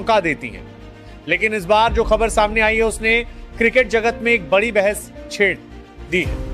चौंका देती हैं। लेकिन इस बार जो खबर सामने आई है उसने क्रिकेट जगत में एक बड़ी बहस छेड़ दी है।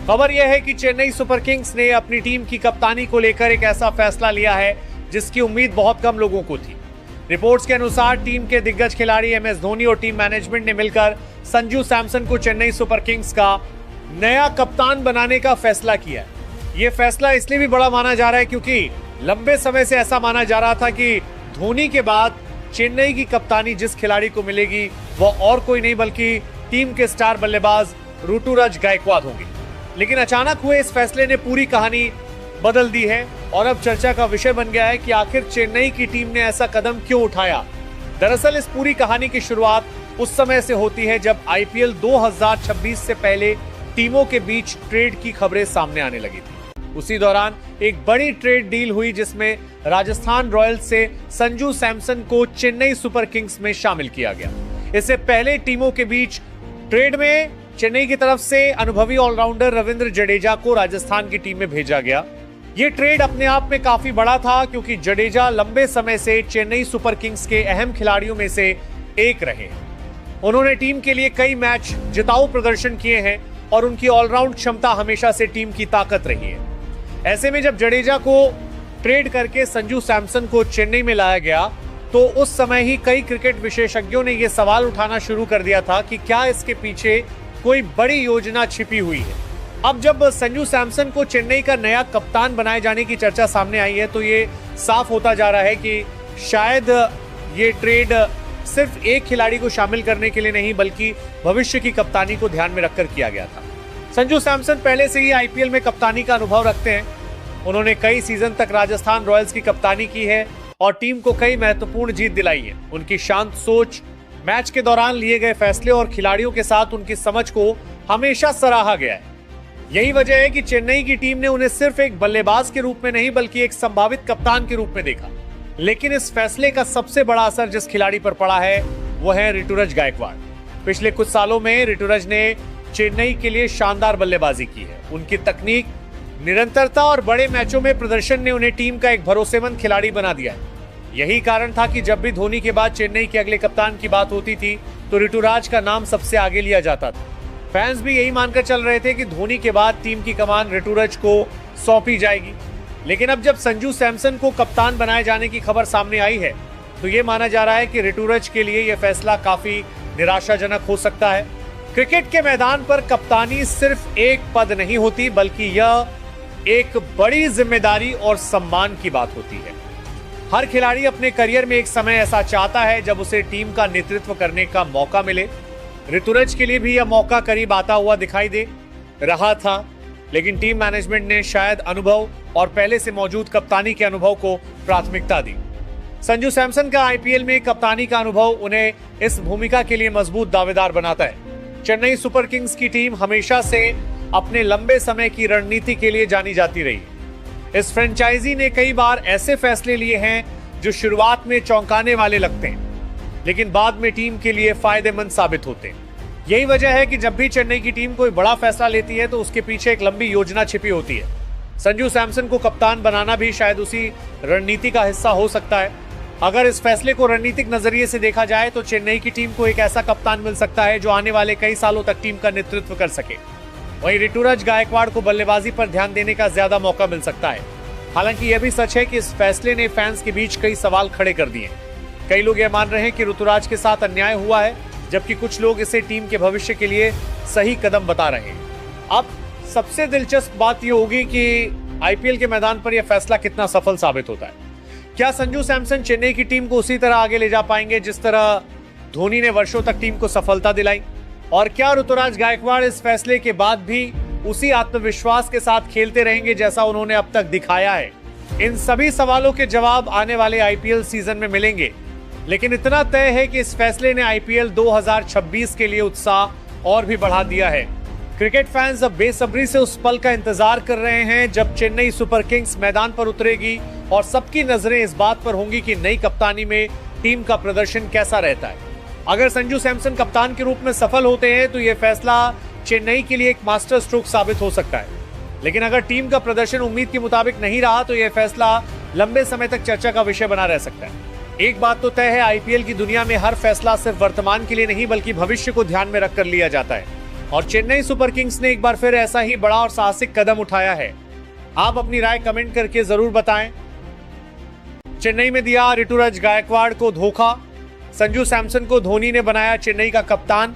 खबर यह है कि चेन्नई सुपर किंग्स ने अपनी टीम की कप्तानी को लेकर एक ऐसा फैसला लिया है जिसकी उम्मीद बहुत कम लोगों को थी। रिपोर्ट्स के अनुसार टीम के दिग्गज खिलाड़ी एमएस धोनी और टीम मैनेजमेंट ने मिलकर संजू सैमसन को चेन्नई सुपर किंग्स का नया कप्तान बनाने का फैसला किया है। यह फैसला इसलिए भी बड़ा माना जा रहा है क्योंकि लंबे समय से ऐसा माना जा रहा था कि धोनी के बाद चेन्नई की कप्तानी जिस खिलाड़ी को मिलेगी वह और कोई नहीं बल्कि टीम के स्टार बल्लेबाज ऋतुराज गायकवाड होंगे। लेकिन अचानक हुए इस फैसले ने पूरी कहानी बदल दी है और अब चर्चा का विषय बन गया है कि आखिर चेन्नई की टीम ने ऐसा कदम क्यों उठाया। दरअसल इस पूरी कहानी की शुरुआत उस समय से होती है जब आईपीएल 2026 से पहले टीमों के बीच ट्रेड की खबरें सामने आने लगी थी। उसी दौरान एक बड़ी ट्रेड डील हुई जिसमें राजस्थान रॉयल्स से संजू सैमसन को चेन्नई सुपर किंग्स में शामिल किया गया। इससे पहले टीमों के बीच ट्रेड में चेन्नई की तरफ से अनुभवी ऑलराउंडर रविंद्र जडेजा को राजस्थान की टीम में भेजा गया। ये ट्रेड अपने आप में काफी बड़ा था क्योंकि जडेजा लंबे समय से चेन्नई सुपर किंग्स के अहम खिलाड़ियों में से एक रहे। उन्होंने टीम के लिए कई मैच जिताऊ प्रदर्शन किए हैं और उनकी ऑलराउंड क्षमता हमेशा से टीम की ताकत रही है। ऐसे में जब जडेजा को ट्रेड करके संजू सैमसन को चेन्नई में लाया गया तो उस समय ही कई क्रिकेट विशेषज्ञों ने यह सवाल उठाना शुरू कर दिया था कि क्या इसके पीछे कोई बड़ी योजना छिपी हुई है। अब जब संजू सैमसन को चेन्नई का नया कप्तान बनाए जाने की चर्चा सामने आई है तो ये साफ होता जा रहा है कि शायद ये ट्रेड सिर्फ एक खिलाड़ी को शामिल करने के लिए नहीं बल्कि भविष्य की कप्तानी को ध्यान में रखकर किया गया था। संजू सैमसन पहले से ही आईपीएल में कप्तानी का अनुभव रखते हैं। उन्होंने कई सीजन तक राजस्थान रॉयल्स की कप्तानी की है और टीम को कई महत्वपूर्ण जीत दिलाई है। उनकी शांत सोच, मैच के दौरान लिए गए फैसले और खिलाड़ियों के साथ उनकी समझ को हमेशा सराहा गया है। यही वजह है कि चेन्नई की टीम ने उन्हें सिर्फ एक बल्लेबाज के रूप में नहीं बल्कि एक संभावित कप्तान के रूप में देखा। लेकिन इस फैसले का सबसे बड़ा असर जिस खिलाड़ी पर पड़ा है वो है ऋतुराज गायकवाड। पिछले कुछ सालों में ऋतुराज ने चेन्नई के लिए शानदार बल्लेबाजी की है। उनकी तकनीक, निरंतरता और बड़े मैचों में प्रदर्शन ने उन्हें टीम का एक भरोसेमंद खिलाड़ी बना दिया है। यही कारण था कि जब भी धोनी के बाद चेन्नई के अगले कप्तान की बात होती थी तो ऋतुराज का नाम सबसे आगे लिया जाता था। फैंस भी यही मानकर चल रहे थे कि धोनी के बाद टीम की कमान ऋतुराज को सौंपी जाएगी। लेकिन अब जब संजू सैमसन को कप्तान बनाए जाने की खबर सामने आई है तो ये माना जा रहा है कि ऋतुराज के लिए यह फैसला काफी निराशाजनक हो सकता है। क्रिकेट के मैदान पर कप्तानी सिर्फ एक पद नहीं होती बल्कि यह एक बड़ी जिम्मेदारी और सम्मान की बात होती है। हर खिलाड़ी अपने करियर में एक समय ऐसा चाहता है जब उसे टीम का नेतृत्व करने का मौका मिले। ऋतुराज के लिए भी यह मौका करीब आता हुआ दिखाई दे रहा था, लेकिन टीम मैनेजमेंट ने शायद अनुभव और पहले से मौजूद कप्तानी के अनुभव को प्राथमिकता दी। संजू सैमसन का आईपीएल में कप्तानी का अनुभव उन्हें इस भूमिका के लिए मजबूत दावेदार बनाता है। चेन्नई सुपर किंग्स की टीम हमेशा से अपने लंबे समय की रणनीति के लिए जानी जाती रही। इस फ्रेंचाइजी ने कई बार ऐसे फैसले लिए हैं जो शुरुआत में चौंकाने वाले लगते हैं लेकिन बाद में टीम के लिए फायदेमंद साबित होते हैं। यही वजह है कि जब भी चेन्नई की टीम कोई बड़ा फैसला लेती है तो उसके पीछे एक लंबी योजना छिपी होती है। संजू सैमसन को कप्तान बनाना भी शायद उसी रणनीति का हिस्सा हो सकता है। अगर इस फैसले को रणनीतिक नजरिए से देखा जाए तो चेन्नई की टीम को एक ऐसा कप्तान मिल सकता है जो आने वाले कई सालों तक टीम का नेतृत्व कर सके। वहीं ऋतुराज गायकवाड को बल्लेबाजी पर ध्यान देने का ज्यादा मौका मिल सकता है। हालांकि यह भी सच है कि इस फैसले ने फैंस के बीच कई सवाल खड़े कर दिए। कई लोग यह मान रहे हैं कि ऋतुराज के साथ अन्याय हुआ है जबकि कुछ लोग इसे टीम के भविष्य के लिए सही कदम बता रहे हैं। अब सबसे दिलचस्प बात यह होगी कि आईपीएल के मैदान पर यह फैसला कितना सफल साबित होता है। क्या संजू सैमसन चेन्नई की टीम को उसी तरह आगे ले जा पाएंगे जिस तरह धोनी ने वर्षों तक टीम को सफलता दिलाई? और क्या ऋतुराज गायकवाड इस फैसले के बाद भी उसी आत्मविश्वास के साथ खेलते रहेंगे जैसा उन्होंने अब तक दिखाया है? इन सभी सवालों के जवाब आने वाले आईपीएल सीजन में मिलेंगे। लेकिन इतना तय है कि इस फैसले ने आईपीएल 2026 के लिए उत्साह और भी बढ़ा दिया है। क्रिकेट फैंस अब बेसब्री से उस पल का इंतजार कर रहे हैं जब चेन्नई सुपर किंग्स मैदान पर उतरेगी और सबकी नजरें इस बात पर होंगी कि नई कप्तानी में टीम का प्रदर्शन कैसा रहता है। अगर संजू सैमसन कप्तान के रूप में सफल होते हैं तो यह फैसला चेन्नई के लिए एक मास्टर स्ट्रोक साबित हो सकता है। लेकिन अगर टीम का प्रदर्शन उम्मीद के मुताबिक नहीं रहा तो यह फैसला लंबे समय तक चर्चा का विषय बना रह सकता है। एक बात तो तय है, आईपीएल की दुनिया में हर फैसला सिर्फ वर्तमान के लिए नहीं बल्कि भविष्य को ध्यान में रखकर लिया जाता है और चेन्नई सुपर किंग्स ने एक बार फिर ऐसा ही बड़ा और साहसिक कदम उठाया है। आप अपनी राय कमेंट करके जरूर बताएं। चेन्नई में दिया ऋतुराज गायकवाड़ को धोखा, संजू सैमसन को धोनी ने बनाया चेन्नई का कप्तान।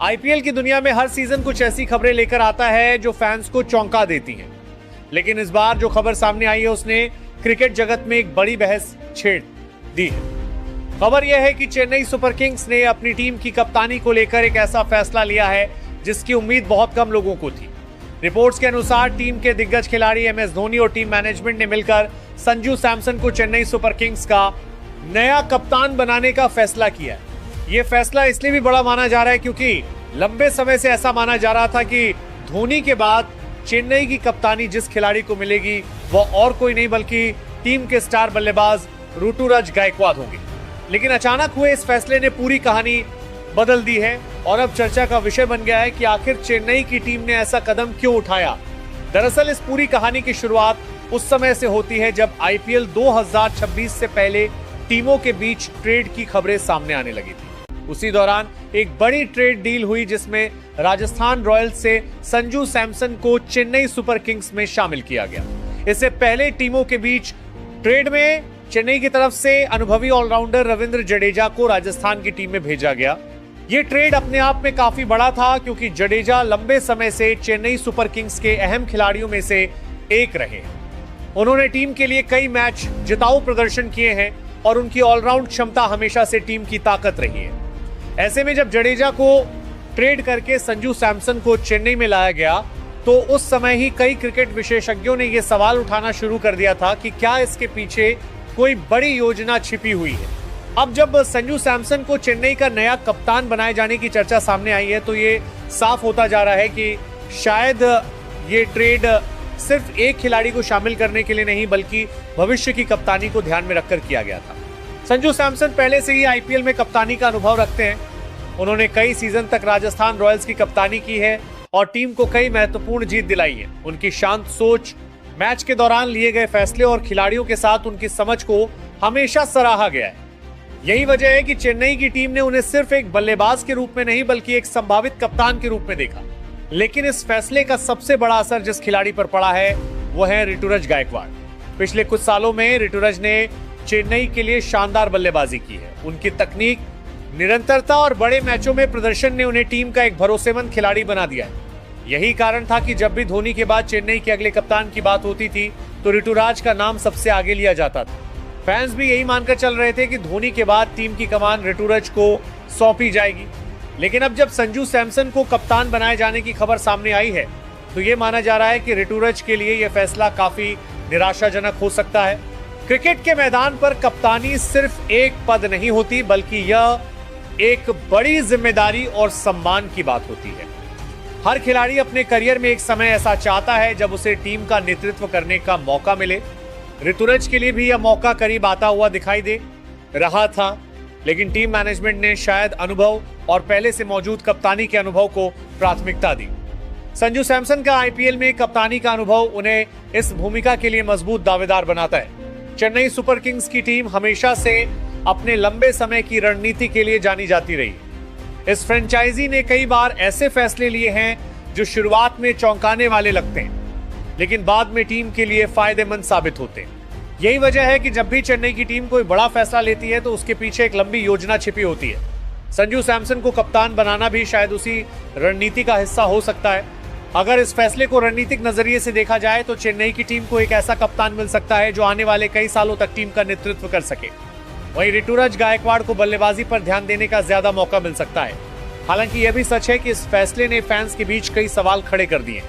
आईपीएल की दुनिया में हर सीजन कुछ ऐसी खबरें लेकर आता है जो फैंस को चौंका देती हैं, लेकिन इस बार जो खबर सामने आई है उसने क्रिकेट जगत में एक बड़ी बहस छेड़ दी है। खबर यह है कि चेन्नई सुपर किंग्स ने अपनी टीम की कप्तानी को लेकर एक ऐसा फैसला लिया है जिसकी उम्मीद बहुत कम लोगों को थी। रिपोर्ट्स के अनुसार टीम के दिग्गज खिलाड़ी एमएस धोनी और टीम मैनेजमेंट ने मिलकर संजू सैमसन को चेन्नई सुपर किंग्स का नया कप्तान बनाने का फैसला किया है। यह फैसला इसलिए भी बड़ा माना जा रहा है क्योंकि लंबे समय से ऐसा माना जा रहा था कि धोनी के बाद चेन्नई की कप्तानी जिस खिलाड़ी को मिलेगी वह और कोई नहीं बल्कि टीम के स्टार बल्लेबाज ऋतुराज गायकवाड़ होंगे। लेकिन अचानक हुए इस फैसले ने पूरी कहानी बदल दी है और अब चर्चा का विषय बन गया है कि आखिर चेन्नई की टीम ने ऐसा कदम क्यों उठाया। दरअसल इस पूरी कहानी की शुरुआत उस समय से होती है जब आईपीएल 2026 से पहले टीमों के बीच ट्रेड की खबरें सामने आने लगी थी। उसी दौरान एक बड़ी ट्रेड डील हुई जिसमें राजस्थान रॉयल्स से संजू सैमसन को चेन्नई सुपर किंग्स में शामिल किया गया। इससे पहले टीमों के बीच ट्रेड में चेन्नई की तरफ से अनुभवी ऑलराउंडर रविंद्र जडेजा को राजस्थान की टीम में भेजा गया। ये ट्रेड अपने आप में काफी बड़ा था क्योंकि जडेजा लंबे समय से चेन्नई सुपर किंग्स के अहम खिलाड़ियों में से एक रहे। उन्होंने टीम के लिए कई मैच जिताऊ प्रदर्शन किए हैं और उनकी ऑलराउंड क्षमता हमेशा से टीम की ताकत रही है। ऐसे में जब जडेजा को ट्रेड करके संजू सैमसन को चेन्नई में लाया गया तो उस समय ही कई क्रिकेट विशेषज्ञों ने यह सवाल उठाना शुरू कर दिया था कि क्या इसके पीछे कोई बड़ी योजना छिपी हुई है। अब जब संजू सैमसन को चेन्नई का नया कप्तान बनाए जाने की चर्चा सामने आई है तो ये साफ होता जा रहा है कि शायद ये ट्रेड सिर्फ एक खिलाड़ी को शामिल करने के लिए नहीं बल्कि भविष्य की कप्तानी को ध्यान में रखकर किया गया था। संजू सैमसन पहले से ही आईपीएल में कप्तानी का अनुभव रखते हैं। उन्होंने कई सीजन तक राजस्थान रॉयल्स की कप्तानी की है और टीम को कई महत्वपूर्ण जीत दिलाई है। उनकी शांत सोच, मैच के दौरान लिए गए फैसले और खिलाड़ियों के साथ उनकी समझ को हमेशा सराहा गया है। यही वजह है कि चेन्नई की टीम ने उन्हें सिर्फ एक बल्लेबाज के रूप में नहीं बल्कि एक संभावित कप्तान के रूप में देखा। लेकिन इस फैसले का सबसे बड़ा असर जिस खिलाड़ी पर पड़ा है वो है ऋतुराज गायकवाड़। पिछले कुछ सालों में ऋतुराज ने चेन्नई के लिए शानदार बल्लेबाजी की है। उनकी तकनीक, निरंतरता और बड़े मैचों में प्रदर्शन ने उन्हें टीम का एक भरोसेमंद खिलाड़ी बना दिया है। यही कारण था कि जब भी धोनी के बाद चेन्नई के अगले कप्तान की बात होती थी तो ऋतुराज का नाम सबसे आगे लिया जाता था। फैंस भी यही मानकर चल रहे थे कि धोनी के बाद टीम की कमान ऋतुराज को सौंपी जाएगी। लेकिन अब जब संजू सैमसन को कप्तान बनाए जाने की खबर सामने आई है तो ये माना जा रहा है कि ऋतुराज के लिए यह फैसला काफी निराशाजनक हो सकता है। क्रिकेट के मैदान पर कप्तानी सिर्फ एक पद नहीं होती बल्कि यह एक बड़ी जिम्मेदारी और सम्मान की बात होती है। हर खिलाड़ी अपने करियर में एक समय ऐसा चाहता है जब उसे टीम का नेतृत्व करने का मौका मिले। ऋतुराज के लिए भी यह मौका करीब आता हुआ दिखाई दे रहा था, लेकिन टीम मैनेजमेंट ने शायद अनुभव और पहले से मौजूद कप्तानी के अनुभव को प्राथमिकता दी। संजू सैमसन का आईपीएल में कप्तानी का अनुभव उन्हें इस भूमिका के लिए मजबूत दावेदार बनाता है। चेन्नई सुपर किंग्स की टीम हमेशा से अपने लंबे समय की रणनीति के लिए जानी जाती रही। इस फ्रेंचाइजी ने कई बार ऐसे फैसले लिए हैं जो शुरुआत में चौंकाने वाले लगते हैं लेकिन बाद में टीम के लिए फायदेमंद साबित होते हैं। यही वजह है कि जब भी चेन्नई की टीम कोई बड़ा फैसला लेती है तो उसके पीछे एक लंबी योजना छिपी होती है। संजू सैमसन को कप्तान बनाना भी शायद उसी रणनीति का हिस्सा हो सकता है। अगर इस फैसले को रणनीतिक नजरिए से देखा जाए तो चेन्नई की टीम को एक ऐसा कप्तान मिल सकता है जो आने वाले कई सालों तक टीम का नेतृत्व कर सके। वहीं ऋतुराज गायकवाड़ को बल्लेबाजी पर ध्यान देने का ज्यादा मौका मिल सकता है। हालांकि यह भी सच है कि इस फैसले ने फैंस के बीच कई सवाल खड़े कर दिए।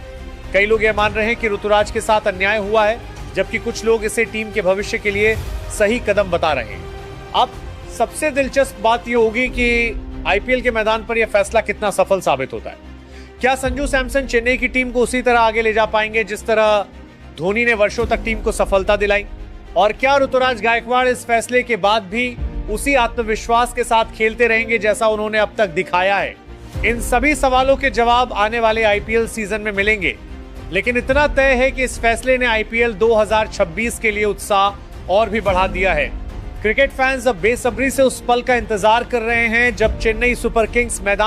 कई लोग यह मान रहे हैं कि ऋतुराज के साथ अन्याय हुआ है, जबकि कुछ लोग इसे टीम के भविष्य के लिए सही कदम बता रहे हैं। अब सबसे दिलचस्प बात यह होगी कि आईपीएल के मैदान पर यह फैसला कितना सफल साबित होता है। क्या संजू सैमसन चेन्नई की टीम को उसी तरह आगे ले जा पाएंगे जिस तरह धोनी ने वर्षों तक टीम को सफलता दिलाई? और क्या ऋतुराज गायकवाड़ इस फैसले के बाद भी उसी आत्मविश्वास के साथ खेलते रहेंगे जैसा उन्होंने अब तक दिखाया है? इन सभी सवालों के जवाब आने वाले आईपीएल सीजन में मिलेंगे, लेकिन इतना तय है कि इस फैसले ने आईपीएल 2026 के लिए उत्साह और भी बढ़ा दिया है। क्रिकेट फैंस अब बेसब्री से उस पल का इंतजार कर रहे हैं जब चेन्नई सुपर किंग्स मैदान